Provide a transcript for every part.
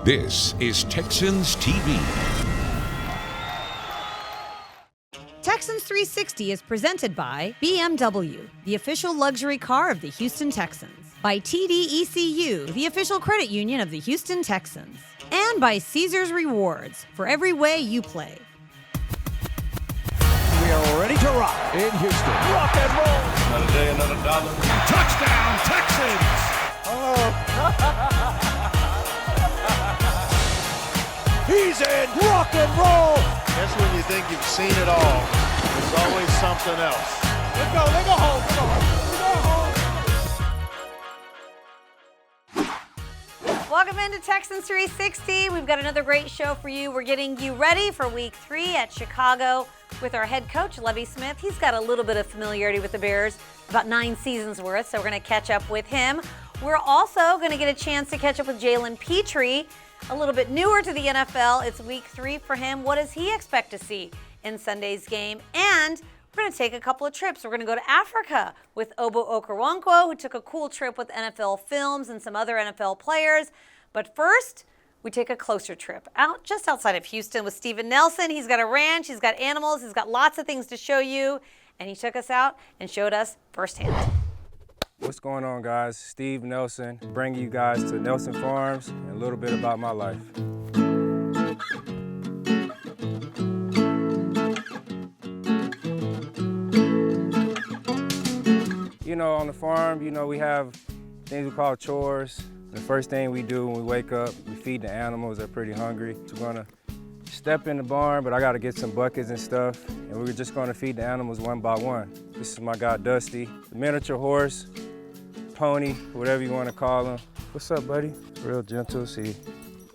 This is Texans TV. Texans 360 is presented by BMW, the official luxury car of the Houston Texans. By TDECU, the official credit union of the Houston Texans. And by Caesars Rewards, for every way you play. We are ready to rock in Houston. Rock and roll. Another day, another dollar. Touchdown, Texans. He's in. Rock and roll. That's when you think you've seen it all. There's always something else. Let's go. Let's go home. Let's go home. Welcome into Texans 360. We've got another great show for you. We're getting you ready for week 3 at Chicago with our head coach, Lovie Smith. He's got a little bit of familiarity with the Bears, about 9 seasons worth, so we're going to catch up with him. We're also going to get a chance to catch up with Jalen Petrie, a little bit newer to the NFL. It's week 3 for him. What does he expect to see in Sunday's game? And we're going to take a couple of trips. We're going to go to Africa with Obo Okoronkwo, who took a cool trip with NFL Films and some other NFL players. But first, we take a closer trip out just outside of Houston with Steven Nelson. He's got a ranch, he's got animals, he's got lots of things to show you. And he took us out and showed us firsthand. What's going on, guys? Steve Nelson, bringing you guys to Nelson Farms and a little bit about my life. You know, on the farm, you know, we have things we call chores. The first thing we do when we wake up, we feed the animals. They're pretty hungry. So we're gonna step in the barn, but I gotta get some buckets and stuff, and we're just gonna feed the animals one by one. This is my guy, Dusty, the miniature horse, pony, whatever you wanna call him. What's up, buddy? Real gentle, see,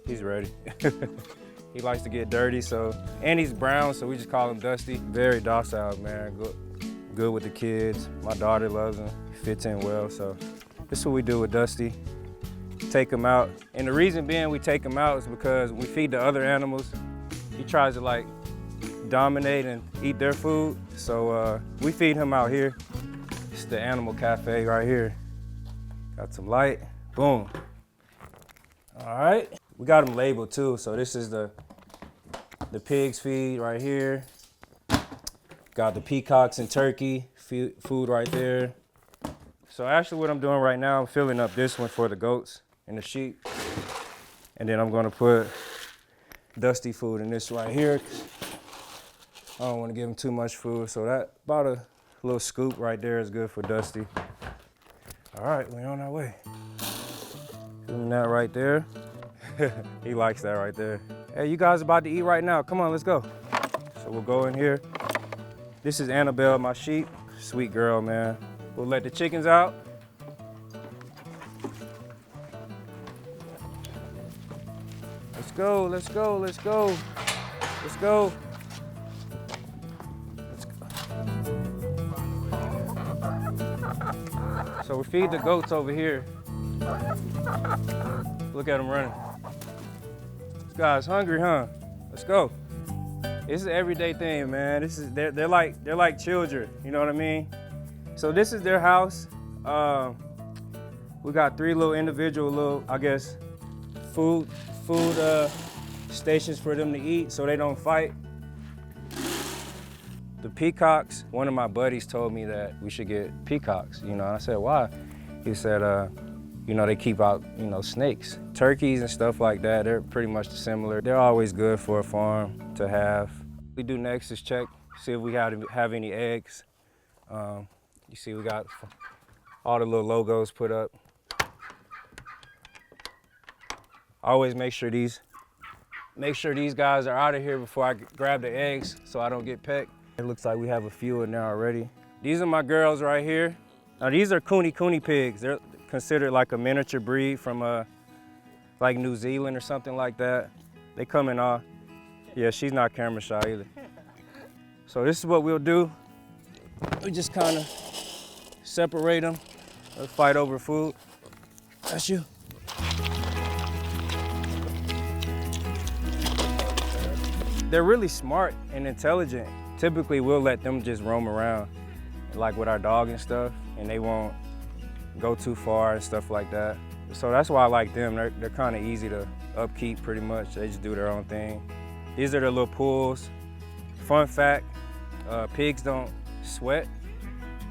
he's ready. He likes to get dirty, and he's brown, so we just call him Dusty. Very docile, man, good with the kids. My daughter loves him, he fits in well, so this is what we do with Dusty. Take him out, and the reason being we take him out is because we feed the other animals. He tries to like dominate and eat their food, so we feed him out here. It's the animal cafe right here. Got some light, boom. All right, we got them labeled too, so this is the pig's feed right here. Got the peacocks and turkey food right there. So actually what I'm doing right now, I'm filling up this one for the goats and the sheep. And then I'm gonna put Dusty food in this right here. I don't wanna give him too much food, so that about a little scoop right there is good for Dusty. All right, we're on our way. Give him that right there. He likes that right there. Hey, you guys about to eat right now. Come on, let's go. So we'll go in here. This is Annabelle, my sheep. Sweet girl, man. We'll let the chickens out. Let's go, let's go, let's go. Let's go. Let's go. So we feed the goats over here. Look at them running. This guy's hungry, huh? Let's go. This is an everyday thing, man. They're like children, you know what I mean? So this is their house. We got 3 little individual I guess, food stations for them to eat so they don't fight. The peacocks, one of my buddies told me that we should get peacocks, you know, and I said, why? He said, you know, they keep out, you know, snakes. Turkeys and stuff like that, they're pretty much similar. They're always good for a farm to have. What we do next is check, see if we have any eggs. You see we got all the little logos put up. I always make sure these guys are out of here before I grab the eggs so I don't get pecked. It looks like we have a few in there already. These are my girls right here. Now these are Kuni pigs. They're considered like a miniature breed from like New Zealand or something like that. They come in all, yeah, she's not camera shy either. So this is what we'll do. We just kind of separate them. They'll fight over food. That's you. They're really smart and intelligent. Typically, we'll let them just roam around, like with our dog and stuff, and they won't go too far and stuff like that. So that's why I like them. They're kind of easy to upkeep pretty much. They just do their own thing. These are the little pools. Fun fact, pigs don't sweat,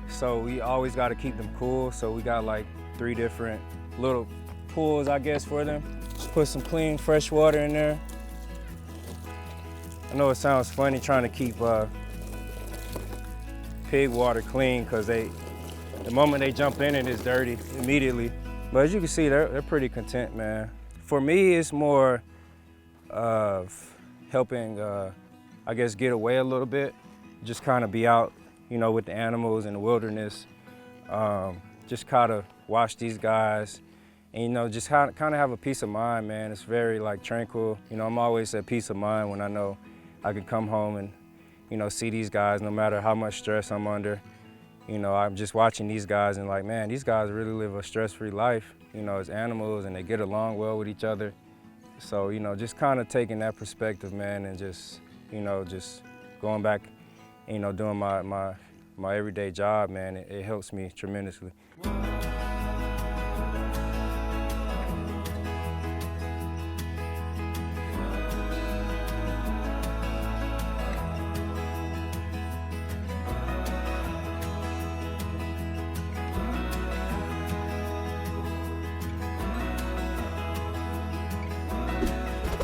so we always got to keep them cool. So we got like 3 different little pools, I guess, for them. Put some clean, fresh water in there. I know it sounds funny trying to keep pig water clean because the moment they jump in it, it's dirty immediately. But as you can see, they're pretty content, man. For me, it's more of helping, I guess, get away a little bit, just kind of be out, you know, with the animals in the wilderness, just kind of watch these guys, and, you know, just kind of have a peace of mind, man. It's very, like, tranquil. You know, I'm always at peace of mind when I know I can come home and, you know, see these guys no matter how much stress I'm under. You know, I'm just watching these guys and like, man, these guys really live a stress-free life, you know, as animals, and they get along well with each other. So, you know, just kind of taking that perspective, man, and just, you know, just going back, you know, doing my everyday job, man, it helps me tremendously.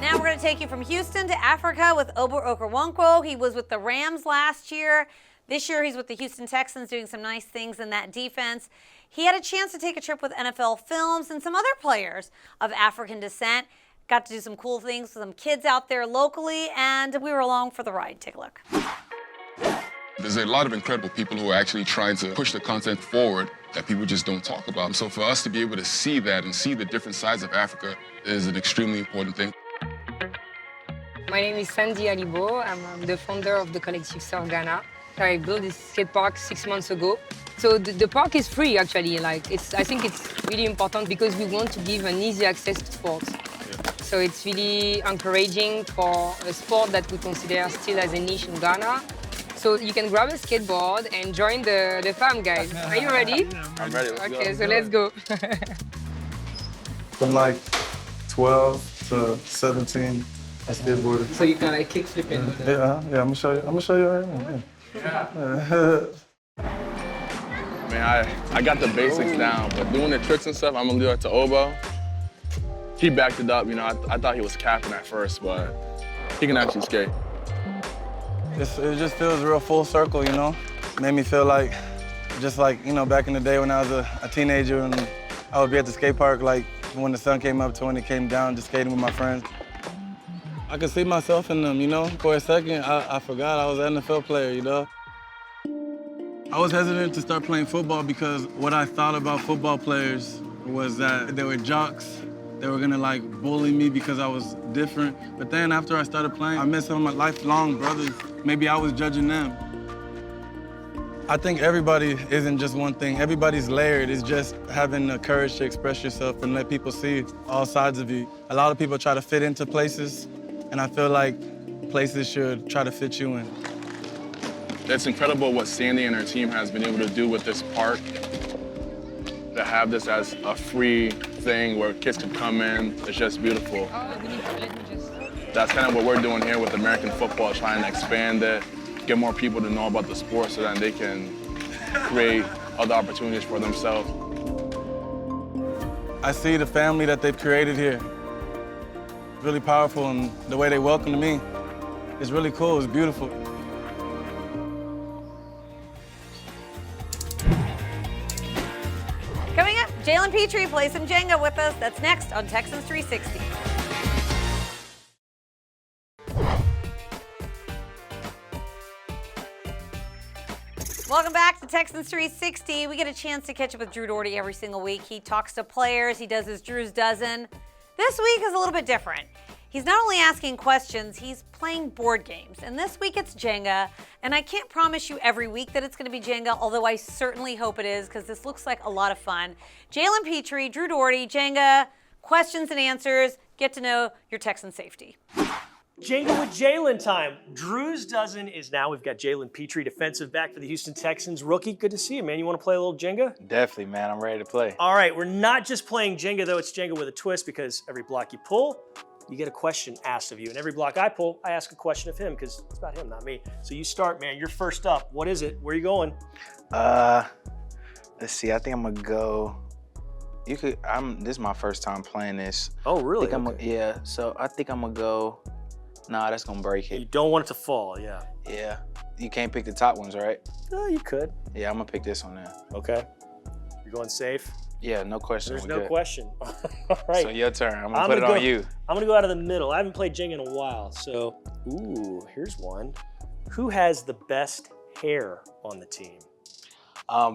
Now we're going to take you from Houston to Africa with Obo Okoronkwo. He was with the Rams last year. This year he's with the Houston Texans doing some nice things in that defense. He had a chance to take a trip with NFL Films and some other players of African descent. Got to do some cool things with some kids out there locally, and we were along for the ride. Take a look. There's a lot of incredible people who are actually trying to push the content forward that people just don't talk about. So for us to be able to see that and see the different sides of Africa is an extremely important thing. My name is Sandy Alibo. I'm the founder of the Collective Surf Ghana. I built this skate park 6 months ago. So the park is free, actually. I think it's really important because we want to give an easy access to sports. So it's really encouraging for a sport that we consider still as a niche in Ghana. So you can grab a skateboard and join the fam, guys. Are you ready? I'm ready. Okay, so let's go. From like 12 to 17, I skateboarded. So you can like kick flip in. Yeah, I'm gonna show you. I'm gonna show you right now. Yeah. I mean, I got the basics down, but doing the tricks and stuff, I'm gonna leave it to Obo. He backed it up. You know, I thought he was capping at first, but he can actually skate. It just feels real full circle, you know? Made me feel like, just like, you know, back in the day when I was a teenager and I would be at the skate park, like when the sun came up to when it came down, just skating with my friends. I could see myself in them, you know? For a second, I forgot I was an NFL player, you know? I was hesitant to start playing football because what I thought about football players was that they were jocks. They were gonna like bully me because I was different. But then after I started playing, I met some of my lifelong brothers. Maybe I was judging them. I think everybody isn't just one thing. Everybody's layered. It's just having the courage to express yourself and let people see all sides of you. A lot of people try to fit into places, and I feel like places should try to fit you in. It's incredible what Sandy and her team has been able to do with this park. To have this as a free thing where kids can come in, it's just beautiful. That's kind of what we're doing here with American football, trying to expand it, get more people to know about the sport so that they can create other opportunities for themselves. I see the family that they've created here. Really powerful, and the way they welcomed me, it's really cool, it's beautiful. Coming up, Jalen Petrie plays some Jenga with us. That's next on Texans 360. Welcome back to Texans 360. We get a chance to catch up with Drew Doherty every single week. He talks to players. He does his Drew's Dozen. This week is a little bit different. He's not only asking questions, he's playing board games. And this week it's Jenga. And I can't promise you every week that it's going to be Jenga, although I certainly hope it is because this looks like a lot of fun. Jalen Petrie, Drew Doherty, Jenga, questions and answers. Get to know your Texan safety. Jenga with Jalen time. Drew's dozen is now. We've got Jalen Petrie, defensive back for the Houston Texans. Rookie, good to see you, man. You want to play a little Jenga? Definitely, man. I'm ready to play. All right, we're not just playing Jenga, though. It's Jenga with a twist because every block you pull, you get a question asked of you. And every block I pull, I ask a question of him because it's about him, not me. So you start, man. You're first up. What is it? Where are you going? Let's see. I think I'm gonna go. This is my first time playing this. Oh, really? Yeah. So I think I'm gonna go. Nah, that's gonna break it. You don't want it to fall, yeah. Yeah. You can't pick the top ones, right? You could. Yeah, I'm gonna pick this one then. Okay. You're going safe? Yeah, no question. There's no question. All right. So your turn. I'm gonna put it on you. I'm gonna go out of the middle. I haven't played Jenga in a while, so here's one. Who has the best hair on the team?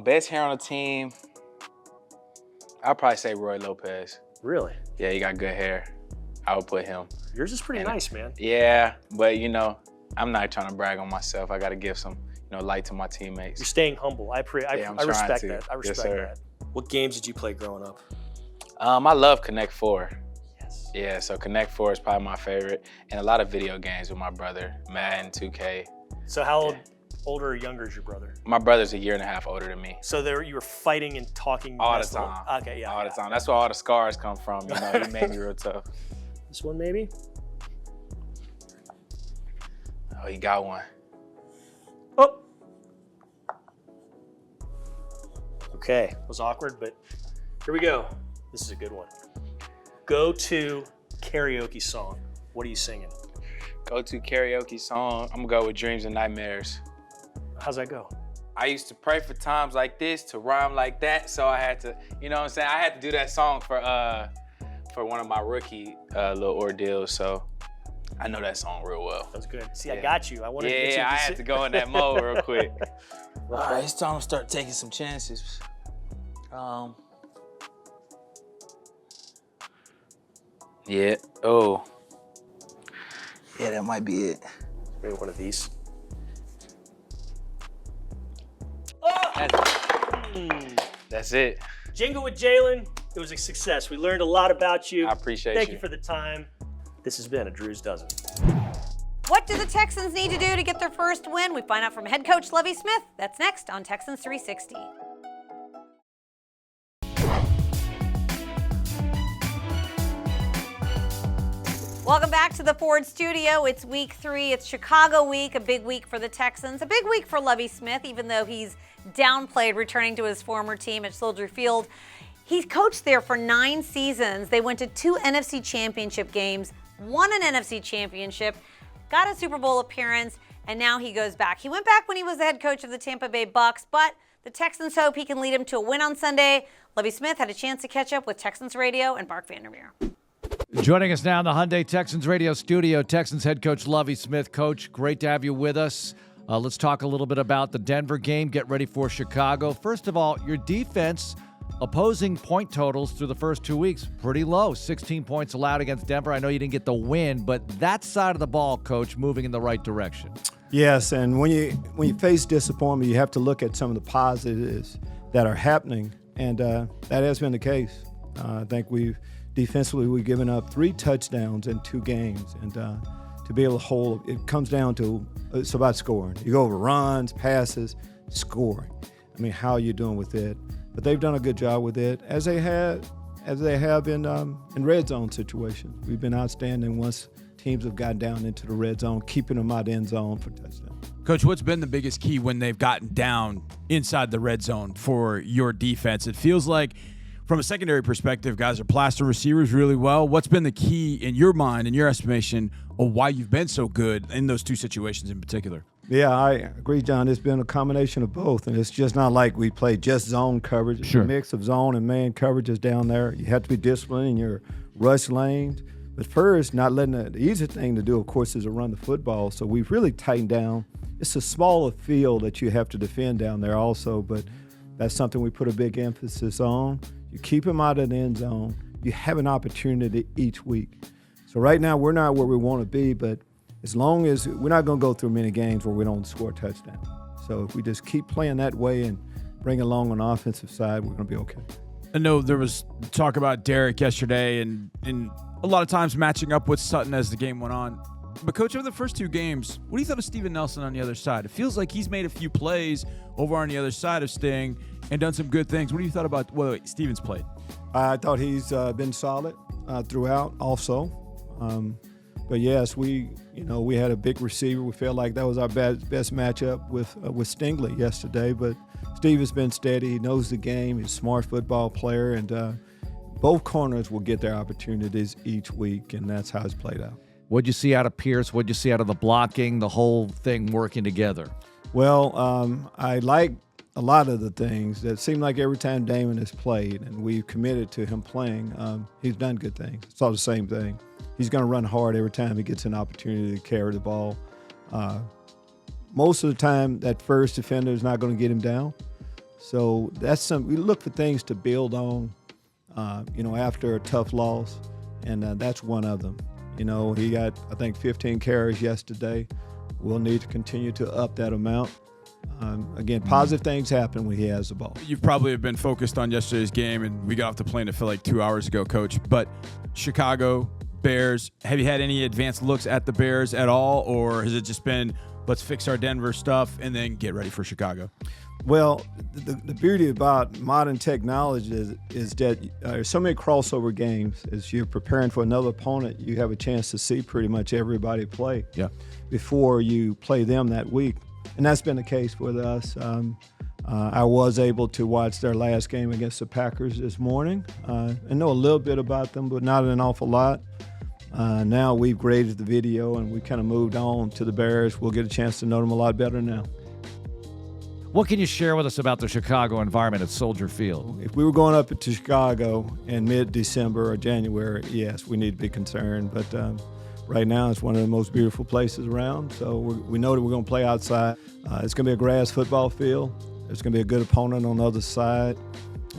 Best hair on the team. I'll probably say Roy Lopez. Really? Yeah, he got good hair. I would put him. Yours is pretty nice, man. Yeah, but I'm not trying to brag on myself. I got to give some, light to my teammates. You're staying humble. I respect that. I respect that. What games did you play growing up? I love Connect 4. Yes. Yeah, so Connect 4 is probably my favorite, and a lot of video games with my brother, Madden, 2K. So how older or younger is your brother? My brother's 1.5 years older than me. So you were fighting and talking all the time. Okay, yeah. All the time. That's where all the scars come from. He made me real tough. This one maybe? Oh, he got one. Oh. Okay, it was awkward, but here we go. This is a good one. Go-to karaoke song. What are you singing? Go-to karaoke song. I'm gonna go with Dreams and Nightmares. How's that go? I used to pray for times like this to rhyme like that, so I had to, I had to do that song for one of my rookie little ordeals, so I know that song real well. That's good. See, I got you. I wanted to get you. I had to go in that mode real quick. All right, it's time to start taking some chances. Yeah. Oh. Yeah, that might be it. Maybe one of these. That's it. Jenga with Jalen. It was a success. We learned a lot about you. I appreciate Thank you for the time. This has been a Drew's Dozen. What do the Texans need to do to get their first win? We find out from head coach Lovie Smith. That's next on Texans 360. Welcome back to the Ford Studio. It's week 3. It's Chicago week, a big week for the Texans, a big week for Lovie Smith, even though he's downplayed returning to his former team at Soldier Field. He's coached there for 9 seasons. They went to 2 NFC Championship games, won an NFC Championship, got a Super Bowl appearance, and now he goes back. He went back when he was the head coach of the Tampa Bay Bucks, but the Texans hope he can lead them to a win on Sunday. Lovie Smith had a chance to catch up with Texans Radio and Mark Vandermeer. Joining us now in the Hyundai Texans Radio studio, Texans head coach Lovie Smith. Coach, great to have you with us. Let's talk a little bit about the Denver game. Get ready for Chicago. First of all, your defense, opposing point totals through the first 2 weeks, pretty low. 16 points allowed against Denver. I know you didn't get the win, but that side of the ball, Coach, moving in the right direction. Yes, and when you face disappointment, you have to look at some of the positives that are happening, and that has been the case. I think defensively, we've given up 3 touchdowns in 2 games, and to be able to hold, it comes down to, it's about scoring. You go over runs, passes, scoring. I mean, how are you doing with it? But they've done a good job with it, as they have in red zone situations. We've been outstanding once teams have gotten down into the red zone, keeping them out of the end zone for touchdowns. Coach, what's been the biggest key when they've gotten down inside the red zone for your defense? It feels like, from a secondary perspective, guys are plastering receivers really well. What's been the key in your mind, in your estimation, of why you've been so good in those 2 situations in particular? Yeah, I agree, John. It's been a combination of both, and it's just not like we play just zone coverage. It's a mix of zone and man coverages down there. You have to be disciplined in your rush lanes. But first, not letting the easy thing to do, of course, is to run the football. So we've really tightened down. It's a smaller field that you have to defend down there also, but that's something we put a big emphasis on. You keep them out of the end zone. You have an opportunity each week. So right now, we're not where we want to be, but as long as we're not going to go through many games where we don't score a touchdown. So if we just keep playing that way and bring along on the offensive side, we're going to be okay. I know there was talk about Derek yesterday and a lot of times matching up with Sutton as the game went on. But, Coach, over the first 2 games, what do you thought of Steven Nelson on the other side? It feels like he's made a few plays over on the other side of Sting and done some good things. What do you thought about the way Steven's played? I thought he's been solid throughout also. But, yes, we had a big receiver. We felt like that was our best matchup with Stingley yesterday. But Steve has been steady. He knows the game. He's a smart football player. And both corners will get their opportunities each week, and that's how it's played out. What'd you see out of Pierce? What'd you see out of the blocking, the whole thing working together? Well, I like a lot of the things. That seemed like every time Damon has played and we've committed to him playing, he's done good things. It's all the same thing. He's going to run hard every time he gets an opportunity to carry the ball. Most of the time, that first defender is not going to get him down. So that's we look for things to build on, after a tough loss, and that's one of them. He got, I think, 15 carries yesterday. We'll need to continue to up that amount. Again, positive things happen when he has the ball. You probably have been focused on yesterday's game, and we got off the plane, I feel like 2 hours ago, Coach. But Chicago, Bears, have you had any advanced looks at the Bears at all, or has it just been let's fix our Denver stuff and then get ready for Chicago? Well, the beauty about modern technology is that there's so many crossover games. As you're preparing for another opponent, you have a chance to see pretty much everybody play before you play them that week. And that's been the case with us. I was able to watch their last game against the Packers this morning and know a little bit about them, but not an awful lot. Now we've graded the video and we kind of moved on to the Bears. We'll get a chance to know them a lot better now. What can you share with us about the Chicago environment at Soldier Field? If we were going up to Chicago in mid-December or January, yes, we need to be concerned. But right now, it's one of the most beautiful places around. So we know that we're going to play outside. It's going to be a grass football field. There's going to be a good opponent on the other side.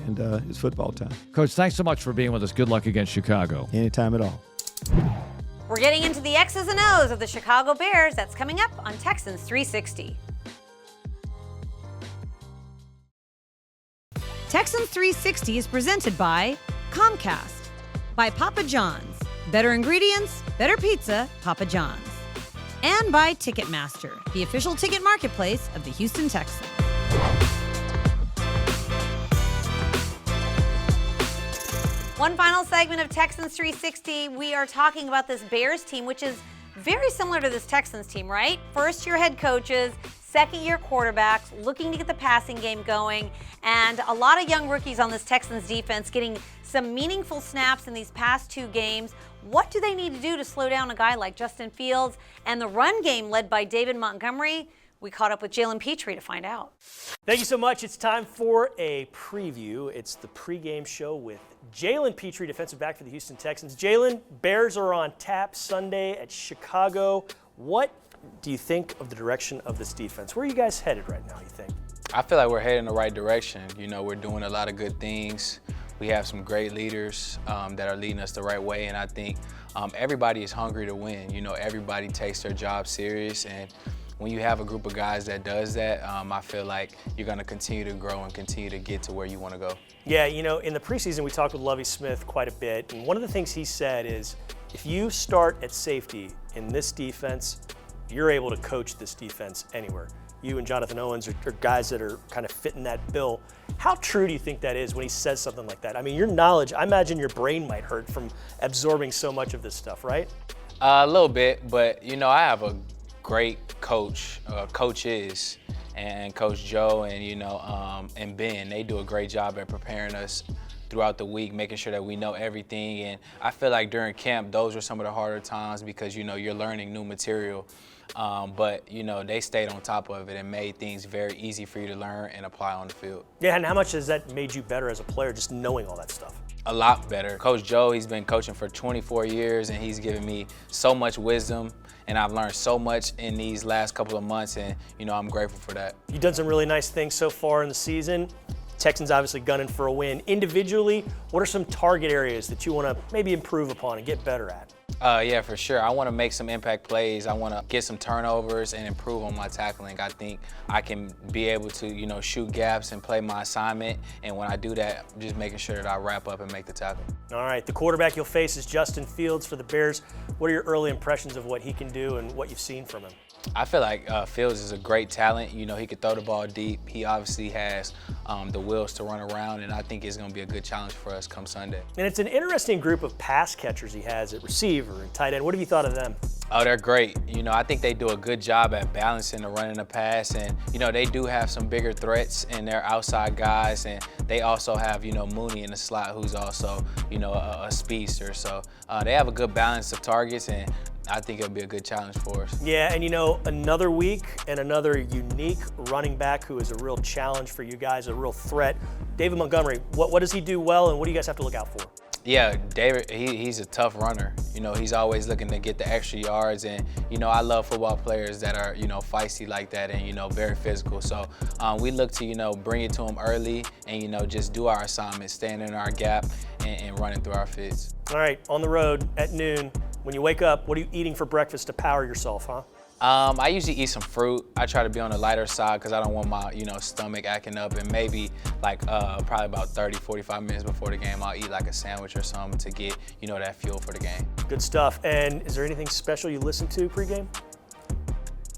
And it's football time. Coach, thanks so much for being with us. Good luck against Chicago. Anytime at all. We're getting into the X's and O's of the Chicago Bears. That's coming up on Texans 360. Texans 360 is presented by Comcast, by Papa John's. Better ingredients, better pizza, Papa John's. And by Ticketmaster, the official ticket marketplace of the Houston Texans. One final segment of Texans 360. We are talking about this Bears team, which is very similar to this Texans team, right? First-year head coaches, second-year quarterbacks, looking to get the passing game going, and a lot of young rookies on this Texans defense getting some meaningful snaps in these past 2 games. What do they need to do to slow down a guy like Justin Fields and the run game led by David Montgomery? We caught up with Jalen Petrie to find out. Thank you so much. It's time for a preview. It's the pregame show with Jalen Petrie, defensive back for the Houston Texans. Jalen, Bears are on tap Sunday at Chicago. What do you think of the direction of this defense? Where are you guys headed right now, you think? I feel like we're heading in the right direction. We're doing a lot of good things. We have some great leaders that are leading us the right way, and I think everybody is hungry to win. Everybody takes their job serious, and when you have a group of guys that does that, I feel like you're going to continue to grow and continue to get to where you want to go. Yeah, in the preseason, we talked with Lovie Smith quite a bit, and one of the things he said is if you start at safety in this defense, you're able to coach this defense anywhere. You and Jonathan Owens are guys that are kind of fitting that bill. How true do you think that is when he says something like that? I mean, your knowledge, I imagine your brain might hurt from absorbing so much of this stuff, right? A little bit, but I have a great coaches, and Coach Joe and Ben. They do a great job at preparing us throughout the week, making sure that we know everything. And I feel like during camp, those were some of the harder times because you're learning new material. But they stayed on top of it and made things very easy for you to learn and apply on the field. Yeah, and how much has that made you better as a player, just knowing all that stuff? A lot better. Coach Joe, he's been coaching for 24 years, and he's given me so much wisdom, and I've learned so much in these last couple of months, and I'm grateful for that. You've done some really nice things so far in the season. Texans obviously gunning for a win. Individually, what are some target areas that you want to maybe improve upon and get better at? Yeah, for sure. I want to make some impact plays. I want to get some turnovers and improve on my tackling. I think I can be able to, shoot gaps and play my assignment. And when I do that, I'm just making sure that I wrap up and make the tackle. All right, the quarterback you'll face is Justin Fields for the Bears. What are your early impressions of what he can do and what you've seen from him? I feel like Fields is a great talent. He could throw the ball deep. He obviously has the wheels to run around, and I think it's going to be a good challenge for us come Sunday. And it's an interesting group of pass catchers he has at receiver and tight end. What have you thought of them? Oh, they're great. I think they do a good job at balancing the run and the pass, and they do have some bigger threats in their outside guys, and they also have Mooney in the slot, who's also a speedster. So they have a good balance of targets, and I think it'll be a good challenge for us. Yeah, and another week and another unique running back who is a real challenge for you guys, a real threat. David Montgomery, what does he do well, and what do you guys have to look out for? Yeah, David, he's a tough runner. He's always looking to get the extra yards, and I love football players that are feisty like that and very physical. So we look to bring it to him early and just do our assignment, staying in our gap and running through our fits. All right, on the road at noon. When you wake up, what are you eating for breakfast to power yourself, huh? I usually eat some fruit. I try to be on the lighter side because I don't want my, stomach acting up. And maybe probably about 30, 45 minutes before the game, I'll eat like a sandwich or something to get, that fuel for the game. Good stuff. And is there anything special you listen to pregame?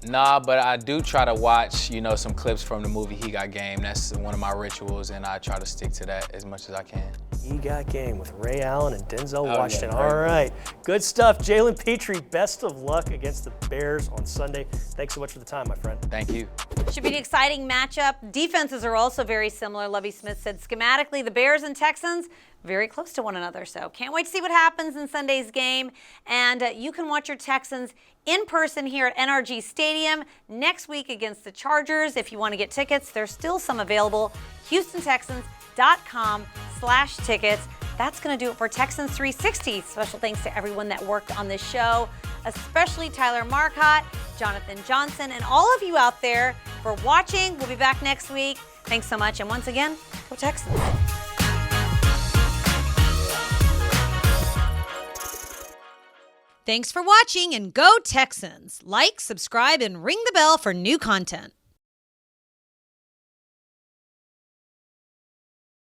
Nah, but I do try to watch, some clips from the movie He Got Game. That's one of my rituals, and I try to stick to that as much as I can. He Got Game with Ray Allen and Denzel Washington. Yeah, all right. Good stuff. Jalen Petrie, best of luck against the Bears on Sunday. Thanks so much for the time, my friend. Thank you. Should be an exciting matchup. Defenses are also very similar. Lovie Smith said schematically the Bears and Texans very close to one another. So can't wait to see what happens in Sunday's game. And you can watch your Texans in person here at NRG Stadium next week against the Chargers. If you want to get tickets, there's still some available. HoustonTexans.com/tickets. That's going to do it for Texans 360. Special thanks to everyone that worked on this show, especially Tyler Marcotte, Jonathan Johnson, and all of you out there for watching. We'll be back next week. Thanks so much. And once again, go Texans. Thanks for watching and go Texans. Like, subscribe, and ring the bell for new content.